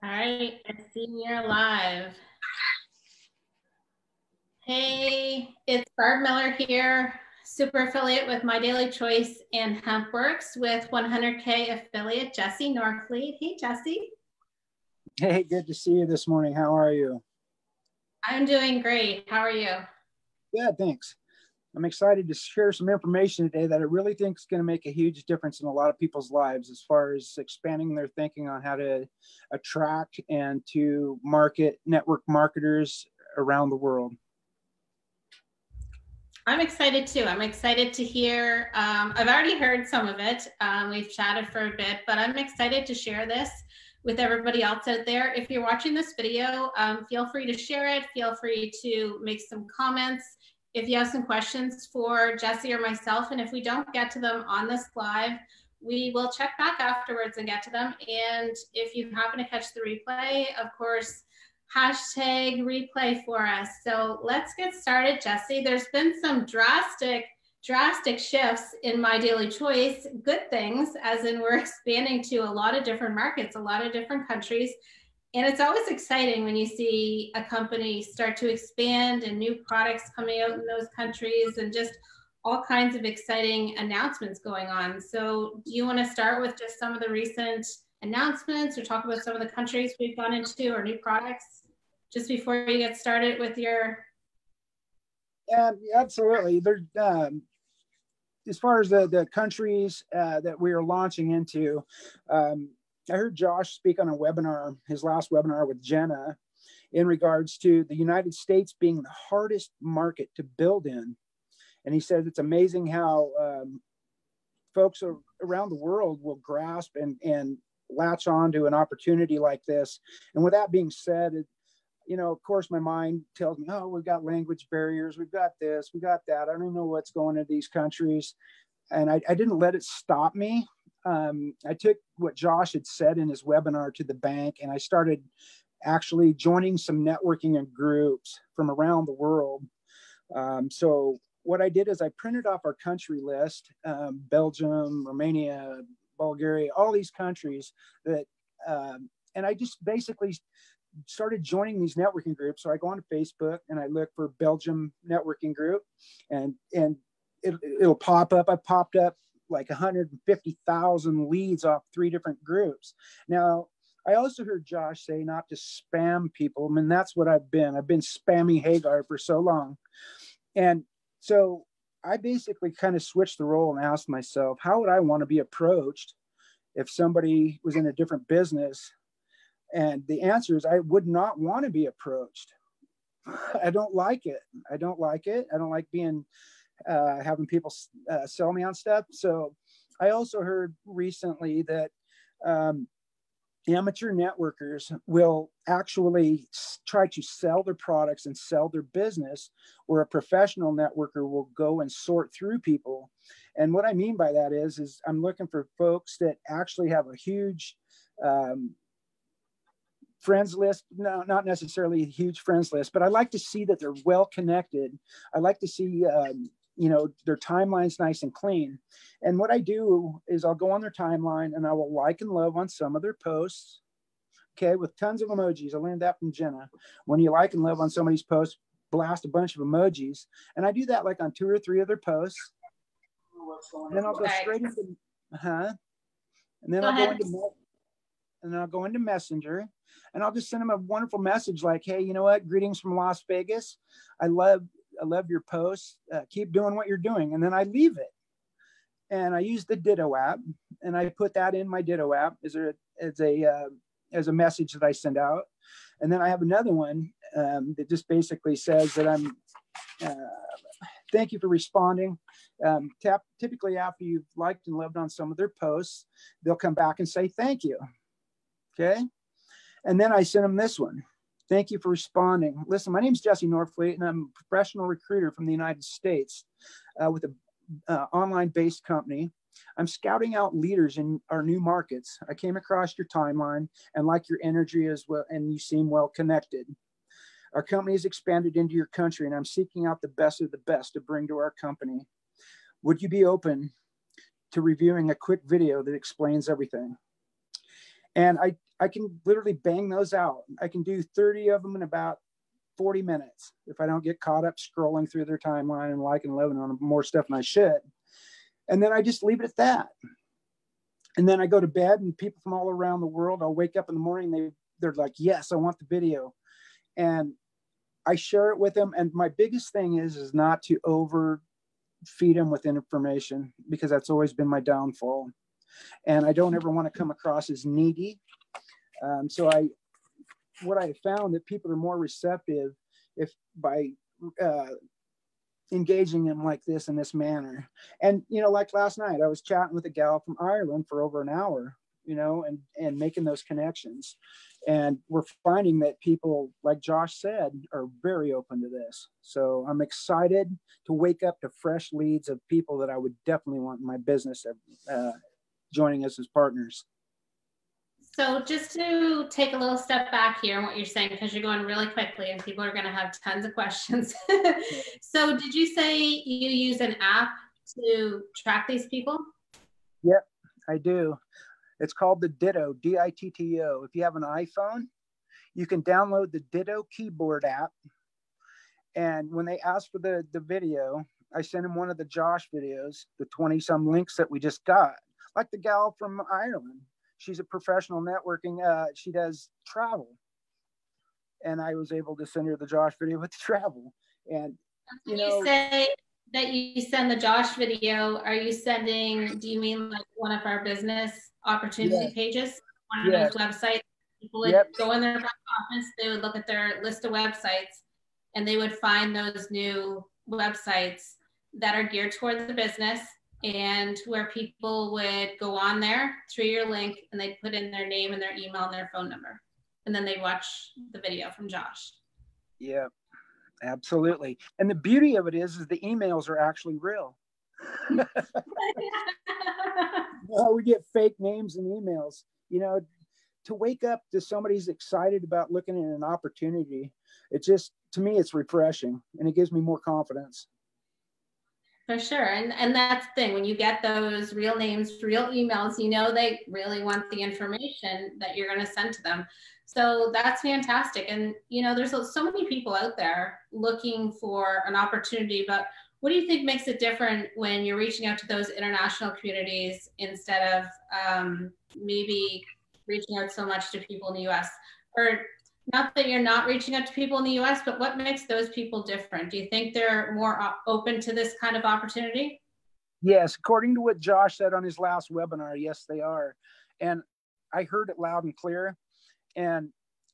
All right, I see you're live. Hey, it's Barb Miller here, super affiliate with My Daily Choice and HempWorks with 100K affiliate Jesse Norfleet. Hey, Jesse. Hey, good to see you this morning. How are you? I'm doing great. How are you? Yeah, thanks. I'm excited to share some information today that I really think is going to make a huge difference in a lot of people's lives as far as expanding their thinking on how to attract and to market network marketers around the world. I'm excited too. I'm excited to hear. I've already heard some of it. We've chatted for a bit, but I'm excited to share this with everybody else out there. If you're watching this video, feel free to share it. Feel free to make some comments. If you have some questions for Jesse or myself, and if we don't get to them on this live, we will check back afterwards and get to them. And if you happen to catch the replay, of course, hashtag replay for us. So let's get started, Jesse. There's been some drastic shifts in My Daily Choice, good things, as in we're expanding to a lot of different markets, a lot of different countries. And it's always exciting when you see a company start to expand and new products coming out in those countries and just all kinds of exciting announcements going on. So do you want to start with just some of the recent announcements or talk about some of the countries we've gone into or new products just before you get started with your... Yeah, absolutely. As far as the countries that we are launching into, I heard Josh speak on a webinar, his last webinar with Jenna, in regards to the United States being the hardest market to build in. And he said it's amazing how folks around the world will grasp and latch on to an opportunity like this. And with that being said, of course, my mind tells me, oh, we've got language barriers, we've got this, we got that. I don't know what's going into these countries. And I didn't let it stop me. I took what Josh had said in his webinar to the bank, and I started actually joining some networking and groups from around the world. So what I did is I printed off our country list, Belgium, Romania, Bulgaria, all these countries that, and I just basically started joining these networking groups. So I go onto Facebook and I look for Belgium networking group, and it'll pop up. I popped up like 150,000 leads off 3 different groups. Now, I also heard Josh say not to spam people. I mean, that's what I've been spamming Hagar for so long. And so I basically kind of switched the role and asked myself, how would I want to be approached if somebody was in a different business? And the answer is I would not want to be approached. I don't like it. I don't like being having people sell me on stuff. So I also heard recently that amateur networkers will actually try to sell their products and sell their business, where a professional networker will go and sort through people. And what I mean by that is I'm looking for folks that actually have a huge friends list. No, not necessarily a huge friends list, but I like to see that they're well connected. I like to see their timeline's nice and clean. And what I do is I'll go on their timeline and I will like and love on some of their posts, okay, with tons of emojis. I learned that from Jenna. When you like and love on somebody's post, blast a bunch of emojis. And I do that like on 2 or 3 other posts. And then I'll go straight into, and then I'll go into Messenger, and I'll just send them a wonderful message like, hey, you know what? Greetings from Las Vegas. I love your posts. Keep doing what you're doing. And then I leave it. And I use the Ditto app, and I put that in my Ditto app as a message that I send out. And then I have another one that just basically says that I'm thank you for responding. Typically after you've liked and loved on some of their posts, they'll come back and say thank you. Okay. And then I send them this one. Thank you for responding. Listen, my name is Jesse Norfleet, and I'm a professional recruiter from the United States with an online-based company. I'm scouting out leaders in our new markets. I came across your timeline and like your energy as well, and you seem well connected. Our company has expanded into your country, and I'm seeking out the best of the best to bring to our company. Would you be open to reviewing a quick video that explains everything? And I can literally bang those out. I can do 30 of them in about 40 minutes if I don't get caught up scrolling through their timeline and liking and loving on more stuff than I should. And then I just leave it at that. And then I go to bed, and people from all around the world, I'll wake up in the morning, they're like, yes, I want the video. And I share it with them. And my biggest thing is not to overfeed them with information, because that's always been my downfall. And I don't ever want to come across as needy. So what I found that people are more receptive if by engaging them like this in this manner. And, you know, like last night, I was chatting with a gal from Ireland for over an hour, you know, and making those connections. And we're finding that people, like Josh said, are very open to this. So I'm excited to wake up to fresh leads of people that I would definitely want in my business joining us as partners. So just to take a little step back here on what you're saying, because you're going really quickly and people are going to have tons of questions. So did you say you use an app to track these people? Yep, I do. It's called the Ditto, Ditto. If you have an iPhone, you can download the Ditto keyboard app. And when they ask for the video, I send them one of the Josh videos, the 20-some links that we just got, like the gal from Ireland. She's a professional networking. She does travel. And I was able to send her the Josh video with the travel. And, you say that you send the Josh video, are you sending, do you mean like one of our business opportunity pages? One of those websites? People would go in their back office, they would look at their list of websites, and they would find those new websites that are geared toward the business, and where people would go on there through your link, and they'd put in their name and their email and their phone number, and then they watch the video from Josh. Yeah, absolutely. And the beauty of it is the emails are actually real. Well, we get fake names and emails. You know, to wake up to somebody's excited about looking at an opportunity, it just, to me, it's refreshing, and it gives me more confidence. For sure. And that's the thing, when you get those real names, real emails, you know they really want the information that you're going to send to them. So that's fantastic. And, you know, there's so many people out there looking for an opportunity, but what do you think makes it different when you're reaching out to those international communities instead of maybe reaching out so much to people in the US? Or not that you're not reaching out to people in the US, but what makes those people different? Do you think they're more open to this kind of opportunity? Yes, according to what Josh said on his last webinar, yes, they are. And I heard it loud and clear. And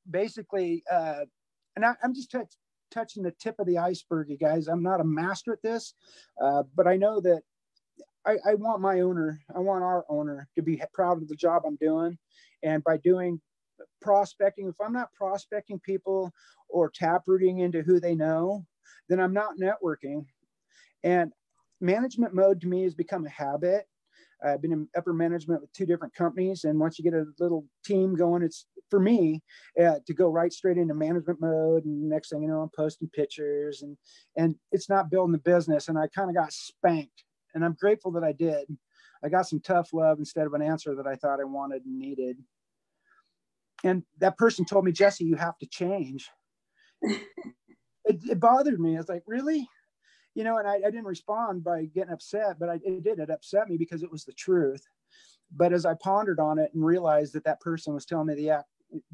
basically, and I'm just touching the tip of the iceberg, you guys. I'm not a master at this, but I know that I want my owner, I want our owner to be proud of the job I'm doing. And by doing prospecting, if I'm not prospecting people or taprooting into who they know, then I'm not networking. And management mode to me has become a habit. I've been in upper management with 2 different companies, and once you get a little team going, it's for me to go right straight into management mode. And next thing you know, I'm posting pictures, and it's not building the business. And I kind of got spanked, and I'm grateful that I did. I got some tough love instead of an answer that I thought I wanted and needed. And that person told me, Jesse, you have to change. It bothered me. I was like, really? You know, and I didn't respond by getting upset, but it upset me because it was the truth. But as I pondered on it and realized that person was telling me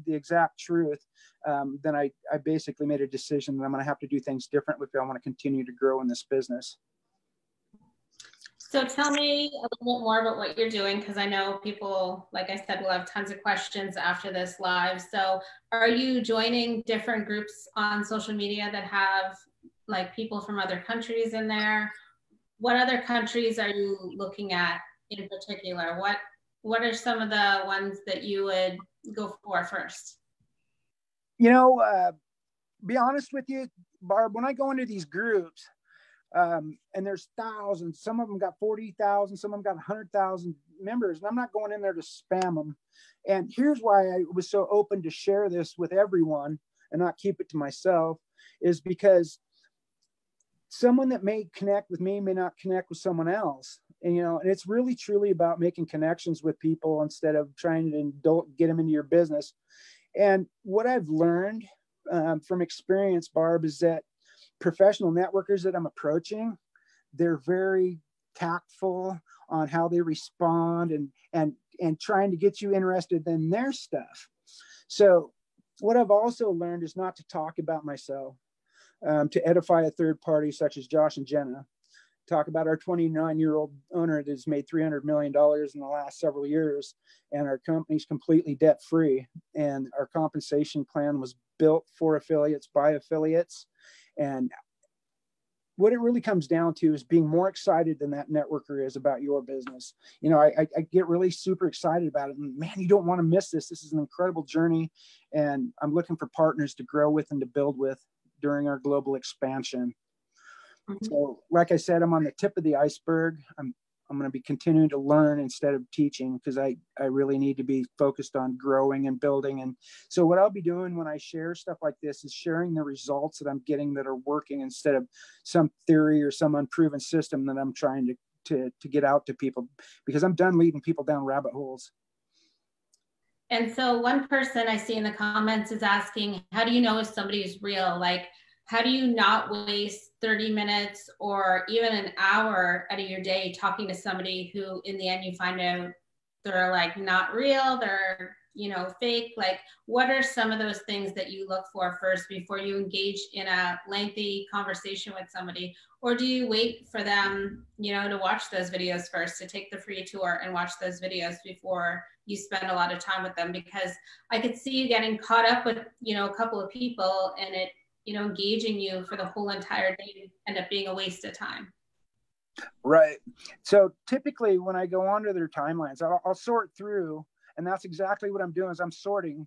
the exact truth, then I basically made a decision that I'm going to have to do things differently if I want to continue to grow in this business. So tell me a little bit more about what you're doing, because I know people, like I said, will have tons of questions after this live. So are you joining different groups on social media that have like people from other countries in there? What other countries are you looking at in particular? What are some of the ones that you would go for first? You know, be honest with you, Barb, when I go into these groups, and there's thousands, some of them got 40,000, some of them got 100,000 members, and I'm not going in there to spam them. And here's why I was so open to share this with everyone and not keep it to myself, is because someone that may connect with me may not connect with someone else. And, and it's really truly about making connections with people instead of trying to get them into your business. And what I've learned from experience, Barb, is that professional networkers that I'm approaching, they're very tactful on how they respond and trying to get you interested in their stuff. So what I've also learned is not to talk about myself, to edify a third party such as Josh and Jenna, talk about our 29-year-old owner that's made $300 million in the last several years, and our company's completely debt free. And our compensation plan was built for affiliates by affiliates. And what it really comes down to is being more excited than that networker is about your business. I get really super excited about it. And man, you don't want to miss this. This is an incredible journey. And I'm looking for partners to grow with and to build with during our global expansion. Mm-hmm. So like I said, I'm on the tip of the iceberg. I'm going to be continuing to learn instead of teaching, because I really need to be focused on growing and building. And so what I'll be doing when I share stuff like this is sharing the results that I'm getting that are working, instead of some theory or some unproven system that I'm trying to get out to people, because I'm done leading people down rabbit holes. And so one person I see in the comments is asking, how do you know if somebody is real? Like, how do you not waste 30 minutes or even an hour out of your day talking to somebody who in the end you find out they're like not real, they're, fake? Like, what are some of those things that you look for first before you engage in a lengthy conversation with somebody? Or do you wait for them, to watch those videos first, to take the free tour and watch those videos before you spend a lot of time with them? Because I could see you getting caught up with, a couple of people, and it, engaging you for the whole entire day end up being a waste of time. Right. So typically when I go onto their timelines, I'll sort through, and that's exactly what I'm doing is I'm sorting.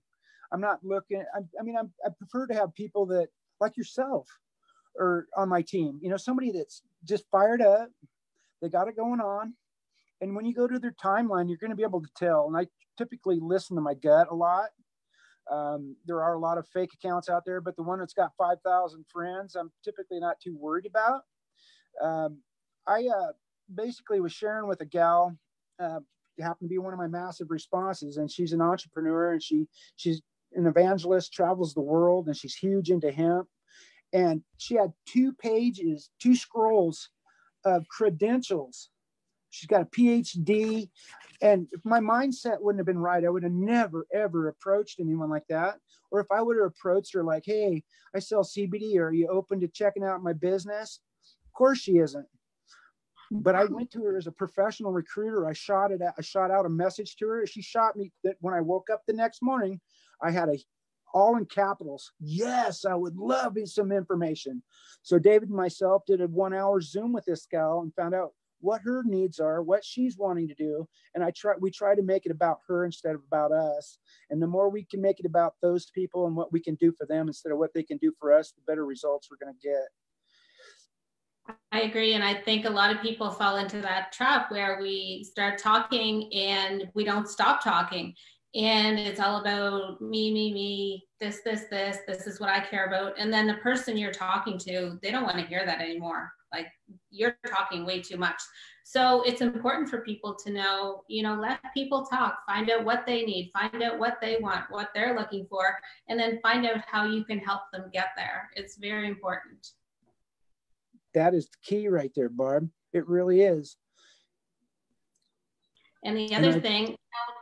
I'm not looking, I prefer to have people that like yourself or on my team, somebody that's just fired up, they got it going on. And when you go to their timeline, you're going to be able to tell. And I typically listen to my gut a lot. There are a lot of fake accounts out there, but the one that's got 5,000 friends, I'm typically not too worried about. I basically was sharing with a gal, happened to be one of my massive responses, and she's an entrepreneur, and she's an evangelist, travels the world, and she's huge into hemp. And she had 2 scrolls of credentials. She's got a PhD. And if my mindset wouldn't have been right, I would have never, ever approached anyone like that. Or if I would have approached her like, hey, I sell CBD. Are you open to checking out my business? Of course she isn't. But I went to her as a professional recruiter. I shot out a message to her. She shot me that when I woke up the next morning, I had all in capitals. Yes, I would love some information. So David and myself did a 1-hour Zoom with this gal and found out what her needs are, what she's wanting to do. And we try to make it about her instead of about us. And the more we can make it about those people and what we can do for them instead of what they can do for us, the better results we're going to get. I agree. And I think a lot of people fall into that trap where we start talking and we don't stop talking. And it's all about me, this is what I care about. And then the person you're talking to, they don't want to hear that anymore. Like, you're talking way too much. So it's important for people to know, let people talk, find out what they need, find out what they want, what they're looking for, and then find out how you can help them get there. It's very important. That is the key right there, Barb. It really is. And the other thing,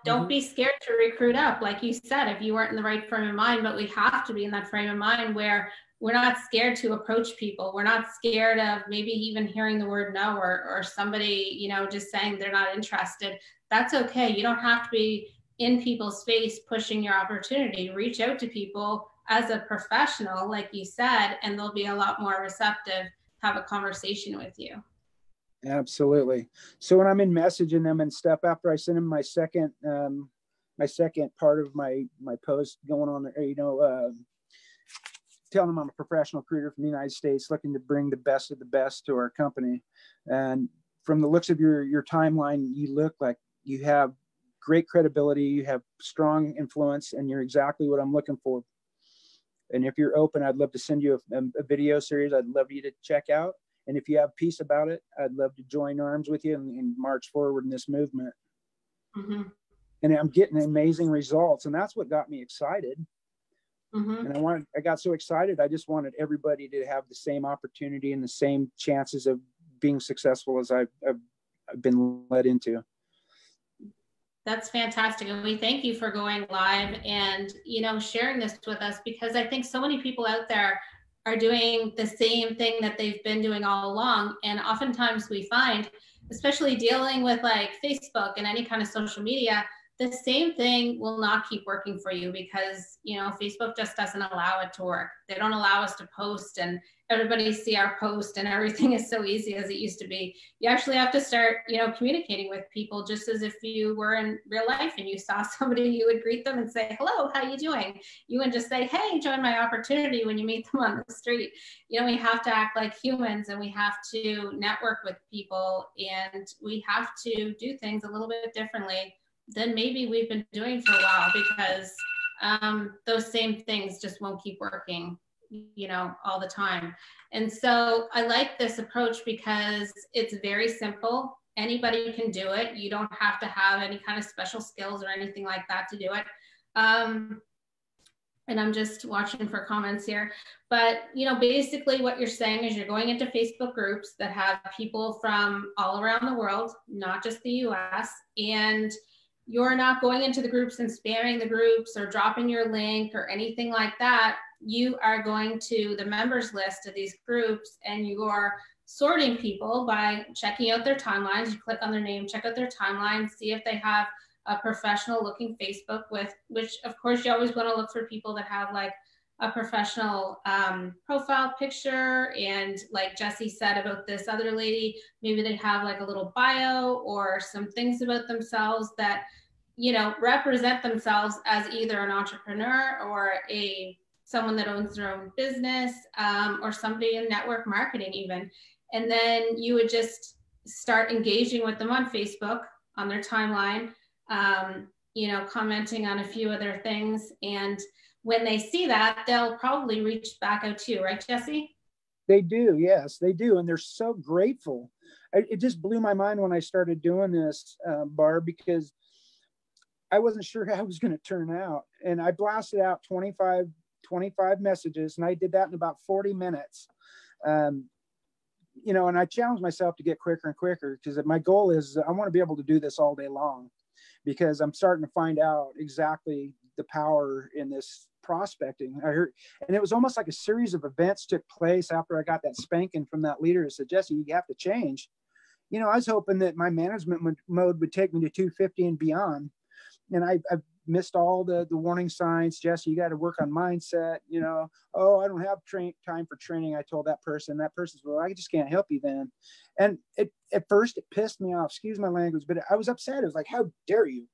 don't be scared to recruit up. Like you said, if you weren't in the right frame of mind, but we have to be in that frame of mind where we're not scared to approach people. We're not scared of maybe even hearing the word no, or somebody, just saying they're not interested. That's okay. You don't have to be in people's face pushing your opportunity. Reach out to people as a professional, like you said, and they'll be a lot more receptive, have a conversation with you. Absolutely. So when I'm in messaging them and stuff, after I send them my second part of my post going on there, telling them I'm a professional recruiter from the United States looking to bring the best of the best to our company. And from the looks of your timeline, you look like you have great credibility, you have strong influence, and you're exactly what I'm looking for. And if you're open, I'd love to send you a video series I'd love you to check out. And if you have peace about it, I'd love to join arms with you and march forward in this movement. Mm-hmm. And I'm getting amazing results. And that's what got me excited. Mm-hmm. And I got so excited. I just wanted everybody to have the same opportunity and the same chances of being successful as I've been led into. That's fantastic. And we thank you for going live and, sharing this with us, because I think so many people out there are doing the same thing that they've been doing all along. And oftentimes we find, especially dealing with like Facebook and any kind of social media, the same thing will not keep working for you because, Facebook just doesn't allow it to work. They don't allow us to post and everybody see our post and everything is so easy as it used to be. You actually have to start, communicating with people just as if you were in real life and you saw somebody, you would greet them and say, hello, how you doing? You wouldn't just say, hey, join my opportunity when you meet them on the street. We have to act like humans and we have to network with people and we have to do things a little bit differently than maybe we've been doing for a while, because those same things just won't keep working, all the time. And so I like this approach because it's very simple. Anybody can do it. You don't have to have any kind of special skills or anything like that to do it. And I'm just watching for comments here. But, basically what you're saying is you're going into Facebook groups that have people from all around the world, not just the US, and you're not going into the groups and spamming the groups or dropping your link or anything like that. You are going to the members list of these groups and you're sorting people by checking out their timelines. You click on their name, check out their timeline, see if they have a professional looking Facebook which of course you always want to look for people that have like a professional profile picture. And like Jesse said about this other lady, maybe they have like a little bio or some things about themselves that, represent themselves as either an entrepreneur or someone that owns their own business, or somebody in network marketing even. And then you would just start engaging with them on Facebook, on their timeline, commenting on a few of their things. And when they see that, they'll probably reach back out to you, right, Jesse? They do, yes, they do. And they're so grateful. It just blew my mind when I started doing this, Barb, because I wasn't sure how it was going to turn out. And I blasted out 25 messages, and I did that in about 40 minutes. And I challenged myself to get quicker and quicker, because my goal is I want to be able to do this all day long, because I'm starting to find out exactly the power in this prospecting. I heard, and it was almost like a series of events took place after I got that spanking from that leader who said, Jesse, you have to change. I was hoping that my management mode would take me to 250 and beyond. And I've missed all the warning signs. Jesse, you got to work on mindset. Oh, I don't have time for training. I told that person. That person's, well, I just can't help you then. And at first it pissed me off. Excuse my language, but I was upset. It was like, how dare you?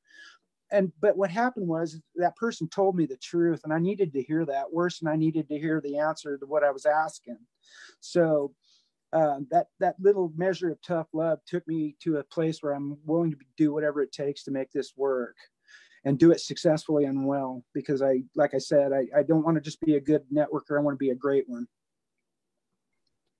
But what happened was that person told me the truth, and I needed to hear that worse than I needed to hear the answer to what I was asking. So that little measure of tough love took me to a place where I'm willing to do whatever it takes to make this work and do it successfully and well, because like I said, I don't want to just be a good networker. I want to be a great one.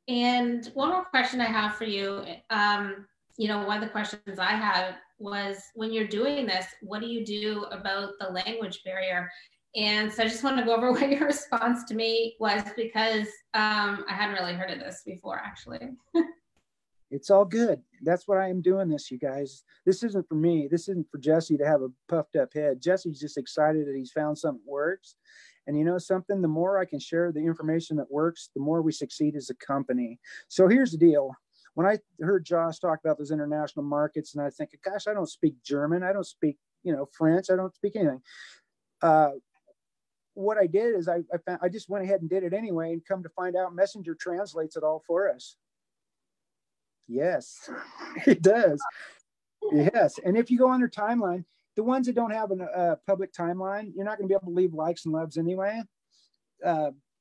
And one more question I have for you. One of the questions I had was, when you're doing this, what do you do about the language barrier? And so I just want to go over what your response to me was, because I hadn't really heard of this before, actually. It's all good. That's why I am doing this, you guys. This isn't for me. This isn't for Jesse to have a puffed up head. Jesse's just excited that he's found something that works. And you know something, the more I can share the information that works, the more we succeed as a company. So here's the deal. When I heard Josh talk about those international markets, and I think, gosh, I don't speak German. I don't speak, French. I don't speak anything. What I did is I just went ahead and did it anyway, and come to find out Messenger translates it all for us. Yes, it does. Yes. And if you go on their timeline, the ones that don't have a public timeline, you're not going to be able to leave likes and loves anyway.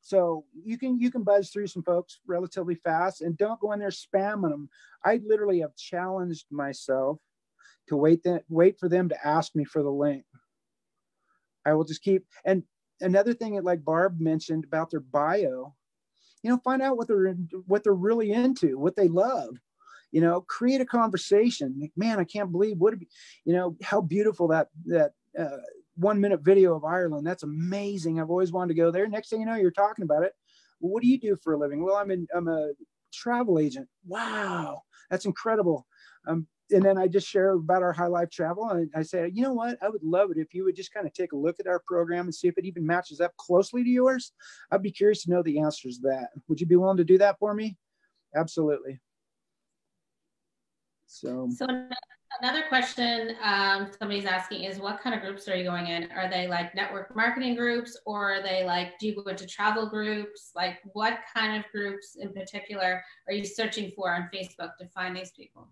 So you can buzz through some folks relatively fast, and don't go in there spamming them. I literally have challenged myself to wait for them to ask me for the link. I will just keep. And another thing that, like Barb mentioned about their bio, find out what they're really into, what they love, create a conversation. Like, man, I can't believe how beautiful that 1 minute video of Ireland. That's amazing. I've always wanted to go there. Next thing you know, you're talking about it. Well, what do you do for a living? Well, I'm a travel agent. Wow, that's incredible. And then I just share about our high life travel. And I say, you know what? I would love it if you would just kind of take a look at our program and see if it even matches up closely to yours. I'd be curious to know the answers to that. Would you be willing to do that for me? Absolutely. So another question somebody's asking is, what kind of groups are you going in? Are they like network marketing groups, or are they like, do you go into travel groups? Like, what kind of groups in particular are you searching for on Facebook to find these people?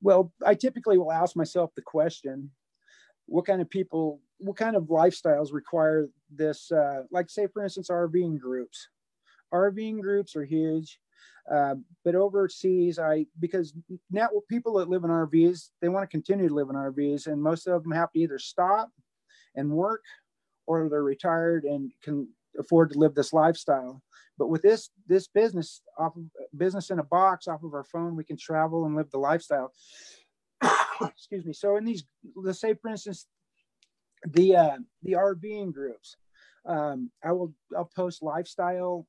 Well, I typically will ask myself the question, what kind of lifestyles require this? Like, say, for instance, RVing groups. RVing groups are huge. But overseas, because now people that live in RVs, they want to continue to live in RVs, and most of them have to either stop and work, or they're retired and can afford to live this lifestyle. But with this business in a box off of our phone, we can travel and live the lifestyle. Excuse me. So in these, let's say, for instance, the RVing groups, I'll post lifestyle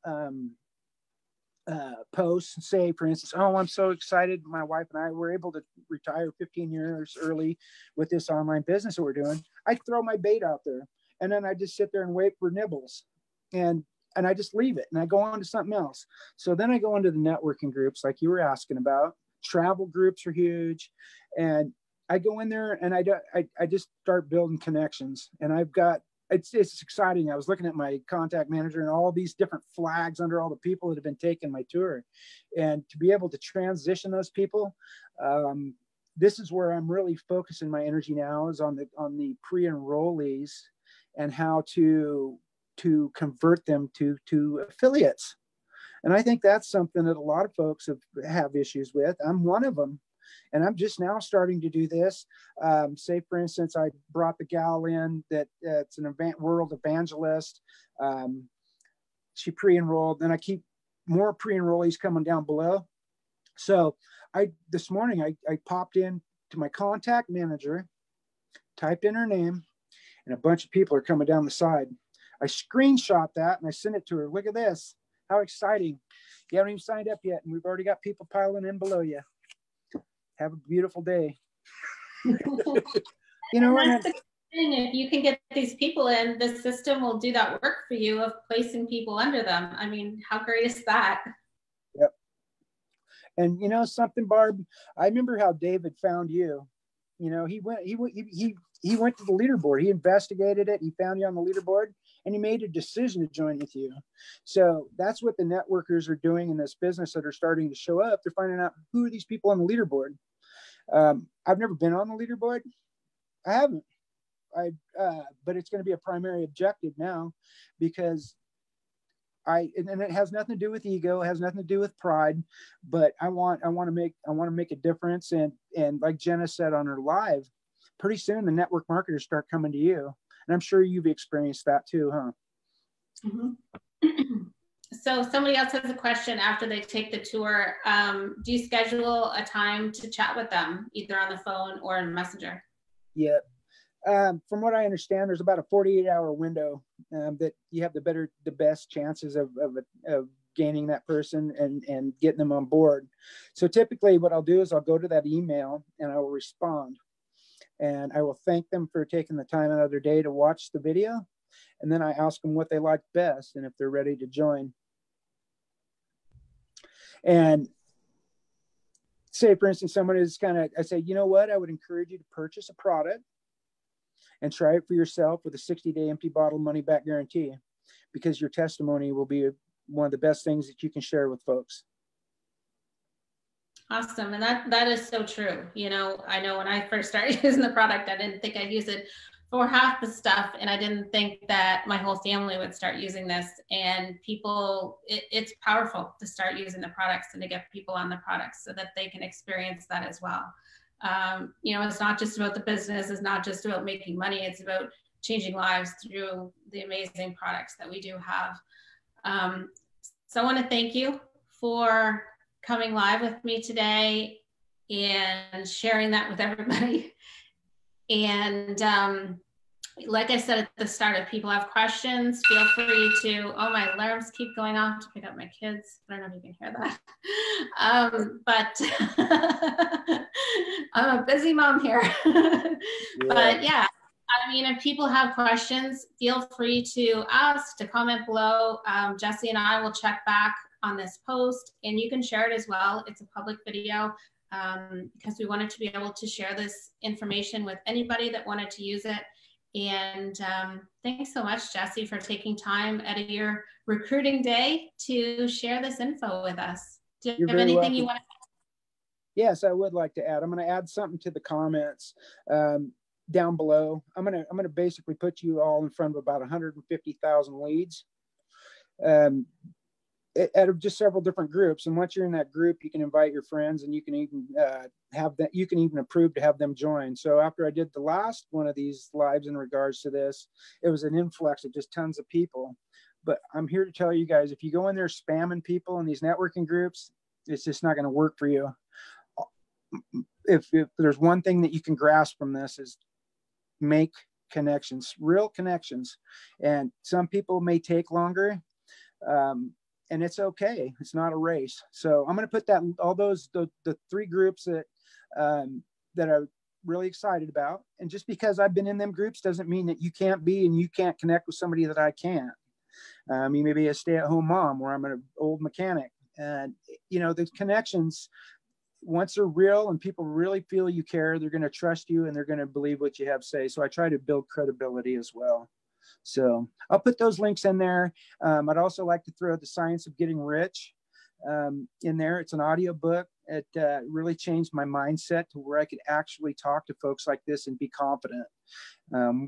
posts. Say, for instance, oh, I'm so excited. My wife and I were able to retire 15 years early with this online business that we're doing. I throw my bait out there, and then I just sit there and wait for nibbles, and I just leave it, and I go on to something else. So then I go into the networking groups like you were asking about. Travel groups are huge, and I go in there and I just start building connections, and it's exciting. I was looking at my contact manager and all these different flags under all the people that have been taking my tour, and to be able to transition those people. This is where I'm really focusing my energy now, is on the pre-enrollees and how to convert them to affiliates. And I think that's something that a lot of folks have issues with. I'm one of them. And I'm just now starting to do this. Say, for instance, I brought the gal in that's an world evangelist. She pre-enrolled, and I keep more pre-enrollees coming down below. So this morning I popped in to my contact manager, typed in her name, and a bunch of people are coming down the side. I screenshot that and I sent it to her. Look at this. How exciting. You haven't even signed up yet, and we've already got people piling in below you. Have a beautiful day. That's the thing. If you can get these people in, the system will do that work for you of placing people under them. I mean, how great is that? Yep. And something, Barb, I remember how David found you. He went to the leaderboard. He investigated it. He found you on the leaderboard, and he made a decision to join with you. So that's what the networkers are doing in this business that are starting to show up. They're finding out, who are these people on the leaderboard? I've never been on the leaderboard. I haven't. But it's going to be a primary objective now, because and it has nothing to do with ego. It has nothing to do with pride. But I want to make a difference. And like Jenna said on her live, pretty soon the network marketers start coming to you. And I'm sure you've experienced that too, huh? Mm-hmm. So somebody else has a question after they take the tour. Do you schedule a time to chat with them, either on the phone or in Messenger? Yeah. From what I understand, there's about a 48-hour window that you have the best chances of gaining that person and getting them on board. So typically what I'll do is I'll go to that email and I will respond. And I will thank them for taking the time out of their day to watch the video. And then I ask them what they like best and if they're ready to join. And say, for instance, someone is I say, you know what, I would encourage you to purchase a product and try it for yourself with a 60-day empty bottle money back guarantee, because your testimony will be one of the best things that you can share with folks. Awesome. And that is so true. I know when I first started using the product, I didn't think I'd use it for half the stuff. And I didn't think that my whole family would start using this. And it's powerful to start using the products and to get people on the products so that they can experience that as well. It's not just about the business. It's not just about making money. It's about changing lives through the amazing products that we do have. So I want to thank you for coming live with me today and sharing that with everybody. And like I said at the start, if people have questions, feel free to, oh, my alarms keep going off to pick up my kids. I don't know if you can hear that. But I'm a busy mom here. Yeah. But yeah, I mean, if people have questions, feel free to ask, to comment below. Jesse and I will check back on this post, and you can share it as well. It's a public video. Because we wanted to be able to share this information with anybody that wanted to use it. And thanks so much, Jesse, for taking time out of your recruiting day to share this info with us. Do you have anything you want to add? Yes, I would like to add. I'm going to add something to the comments down below. I'm going to basically put you all in front of about 150,000 leads. Out of just several different groups, and once you're in that group, you can invite your friends, and you can even have that. You can even approve to have them join. So after I did the last one of these lives in regards to this, it was an influx of just tons of people. But I'm here to tell you guys, if you go in there spamming people in these networking groups, it's just not going to work for you. If there's one thing that you can grasp from this, is make connections, real connections, and some people may take longer. And it's okay. It's not a race. So I'm going to put that, all those, the three groups that I'm really excited about. And just because I've been in them groups doesn't mean that you can't be, and you can't connect with somebody that I can't. You may be a stay-at-home mom, or I'm an old mechanic. And, you know, the connections, once they're real and people really feel you care, they're going to trust you and they're going to believe what you have to say. So I try to build credibility as well. So I'll put those links in there. I'd also like to throw The Science of Getting Rich in there. It's an audio book. It really changed my mindset to where I could actually talk to folks like this and be confident.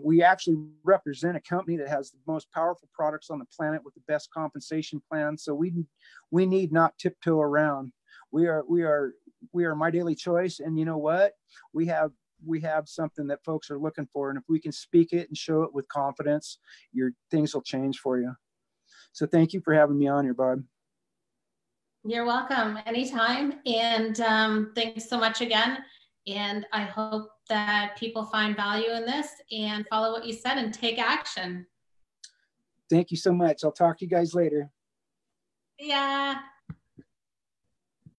We actually represent a company that has the most powerful products on the planet with the best compensation plan. So we need not tiptoe around. We are My Daily Choice. And you know what? We have something that folks are looking for. And if we can speak it and show it with confidence, your things will change for you. So thank you for having me on here, Barb. You're welcome, anytime. And thanks so much again. And I hope that people find value in this and follow what you said and take action. Thank you so much. I'll talk to you guys later. Yeah.